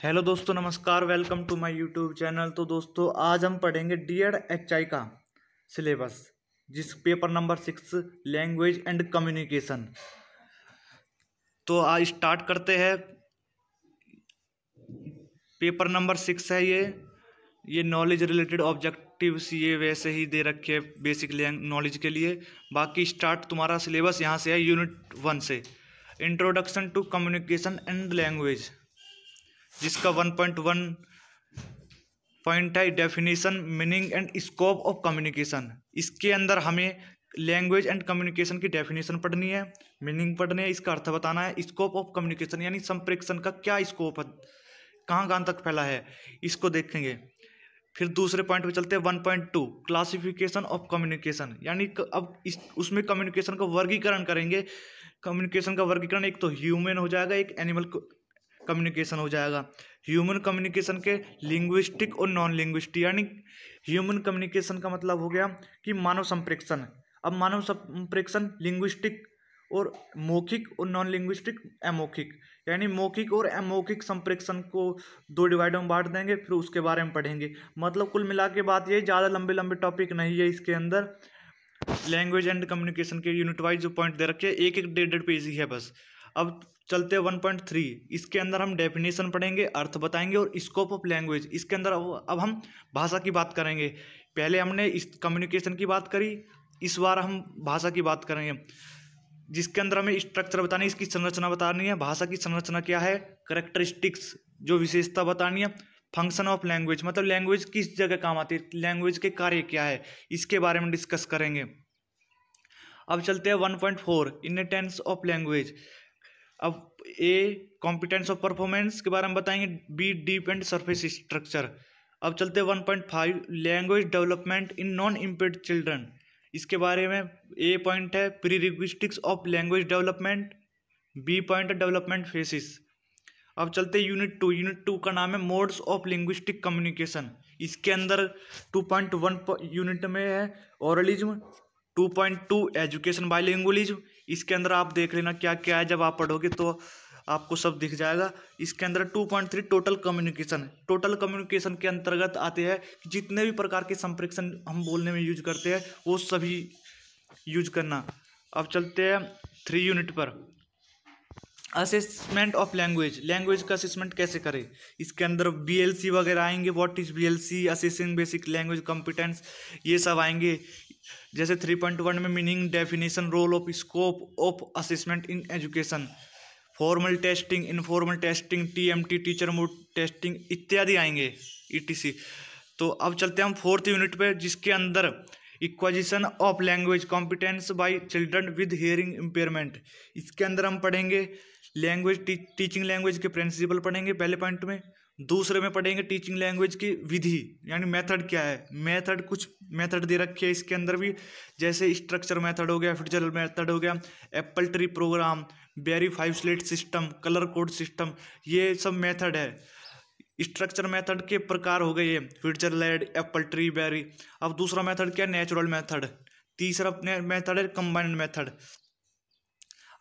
Hello दोस्तों, नमस्कार। Welcome to my YouTube channel. तो दोस्तों, आज हम पढ़ेंगे डीएड एचआई का सिलेबस, जिस paper number 6 language and communication. तो आज स्टार्ट करते हैं। पेपर नंबर 6 है ये नॉलेज रिलेटेड ऑब्जेक्टिव्स ये वैसे ही दे रखे हैं बेसिक नॉलेज के लिए। बाकी स्टार्ट तुम्हारा सिलेबस यहाँ से है, यूनिट 1 से, introduction to communication and language, जिसका 1.1 पॉइंट है definition, meaning and scope of communication. इसके अंदर हमें लैंग्वेज एंड कम्युनिकेशन की डेफिनेशन पढ़नी है, मीनिंग पढ़नी है, इसका अर्थ बताना है, स्कोप ऑफ कम्युनिकेशन यानी संप्रेषण का क्या स्कोप है, कहाँ कहाँ तक फैला है, इसको देखेंगे। फिर दूसरे पॉइंट पे चलते हैं 1.2 क्लासिफिकेशन ऑफ कम्युनिकेशन, यानी अब उसमें कम्युनिकेशन का वर्गीकरण करेंगे। कम्युनिकेशन का वर्गीकरण एक तो ह्यूमन हो जाएगा, एक एनिमल कम्युनिकेशन हो जाएगा। ह्यूमन कम्युनिकेशन के लिंग्विस्टिक और नॉन लिंग्विस्टिक, यानी ह्यूमन कम्युनिकेशन का मतलब हो गया कि मानव संप्रेषण। अब मानव संप्रेषण लिंग्विस्टिक और मौखिक और नॉन लिंग्विस्टिक अमौखिक, यानी मौखिक और अमौखिक संप्रेषण को दो डिवाइड में बांट देंगे, फिर उसके बारे में पढ़ेंगे। मतलब कुल मिला के बात ये, ज़्यादा लंबे लंबे टॉपिक नहीं है इसके अंदर। लैंग्वेज एंड कम्युनिकेशन के यूनिट वाइज जो पॉइंट दे रखे हैं, एक एक डेढ़ पेज ही है बस। अब चलते हैं 1.3। इसके अंदर हम डेफिनेशन पढ़ेंगे, अर्थ बताएंगे और स्कोप ऑफ लैंग्वेज। इसके अंदर अब हम भाषा की बात करेंगे। पहले हमने इस कम्युनिकेशन की बात करी, इस बार हम भाषा की बात करेंगे, जिसके अंदर हमें स्ट्रक्चर बतानी है, इसकी संरचना बतानी है। भाषा की संरचना क्या है, कैरेक्टरिस्टिक्स जो विशेषता बतानी है, फंक्शन ऑफ लैंग्वेज मतलब लैंग्वेज किस जगह काम आती है, लैंग्वेज के कार्य क्या है, इसके बारे में डिस्कस करेंगे। अब चलते हैं 1.4 इनटेंस ऑफ लैंग्वेज। अब ए कॉम्पिटेंस ऑफ परफॉर्मेंस के बारे में बताएंगे, B deep and surface structure. अब चलते हैं 1.5 language development in non impaired children. इसके बारे में ए पॉइंट है prerequisites of language development, B point है डेवलपमेंट फेसिस। अब चलते हैं यूनिट 2। यूनिट 2 का नाम है मोड्स ऑफ लिंग्विस्टिक कम्युनिकेशन। इसके अंदर 2.1 यूनिट में है ओरलिज्म, 2.2 एजुकेशन बाइलिंगुअलिज्म। इसके अंदर आप देख लेना क्या क्या है, जब आप पढ़ोगे तो आपको सब दिख जाएगा। इसके अंदर 2.3 टोटल कम्युनिकेशन। टोटल कम्युनिकेशन के अंतर्गत आते हैं जितने भी प्रकार के संप्रेषण हम बोलने में यूज करते हैं वो सभी यूज करना। अब चलते हैं 3 यूनिट पर, असेसमेंट ऑफ लैंग्वेज। लैंग्वेज का असेसमेंट कैसे करें, इसके अंदर बीएलसी वगैरह आएंगे, what is BLC, assessing basic language competence, ये सब आएंगे। जैसे 3.1 में meaning, definition, role of scope of assessment in education, formal testing, informal testing, TMT teacher made testing इत्यादि आएंगे, ईटीसी। तो अब चलते हैं हम 4th यूनिट पे, जिसके अंदर acquisition of language competence by children with hearing impairment. इसके अंदर हम पढ़ेंगे लैंग्वेज टीचिंग लैंग्वेज के प्रिंसिपल पढ़ेंगे पहले पॉइंट में। दूसरे में पढ़ेंगे टीचिंग लैंग्वेज की विधि, यानी मेथड क्या है। मेथड कुछ मेथड दे रखे हैं इसके अंदर भी, जैसे स्ट्रक्चर मेथड हो गया, फिट्जरल मेथड हो गया, apple tree program, Barry 5 slate system, colour code system, ये सब मेथड है। स्ट्रक्चर मेथड के प्रकार हो गए ये, फिट्जरलैंड, एप्पल ट्री, बेरी। अब दूसरा मेथड क्या है, नेचुरल मेथड। तीसरा मेथड है कंबाइंड मेथड।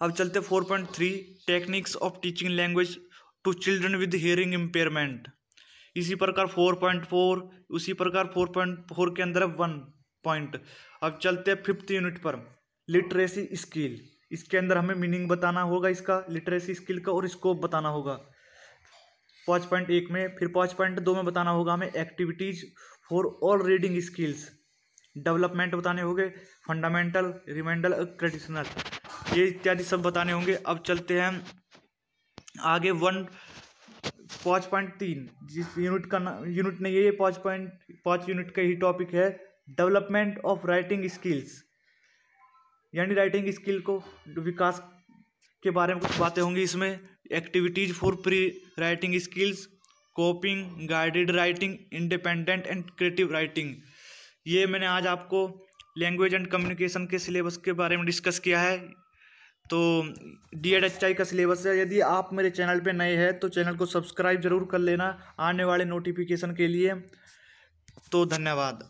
अब चलते 4.3 techniques of teaching language to children with hearing impairment. इसी प्रकार 4.4, उसी प्रकार 4.4 के अंदर 1 पॉइंट। अब चलते हैं 5th यूनिट पर, लिटरेसी स्किल। इसके अंदर हमें मीनिंग बताना होगा इसका, लिटरेसी स्किल का, और स्कोप बताना होगा 5.1 में। फिर 5.2 में बताना होगा हमें activities for all reading skills, development बताने होंगे, फंडामेंटल, रिमाइंडर, क्रिटिशनल, ये इत्यादि सब बताने होंगे। अब चलते हैं आगे 5.3, जिस यूनिट का यूनिट नहीं है ये, 5 यूनिट का ही टॉपिक है, डेवलपमेंट ऑफ राइटिंग स्किल्स, यानी राइटिंग स्किल को विकास के बारे में कुछ बातें होंगी इसमें। Activities for pre writing skills, कॉपिंग, guided writing, independent and creative writing. ये मैंने आज आपको लैंग्वेज एंड कम्युनिकेशन के सिलेबस के बारे में डिस्कस किया है। तो डीएड एचआई का सिलेबस है। यदि आप मेरे चैनल पे नए हैं तो चैनल को सब्सक्राइब जरूर कर लेना आने वाले नोटिफिकेशन के लिए। तो धन्यवाद।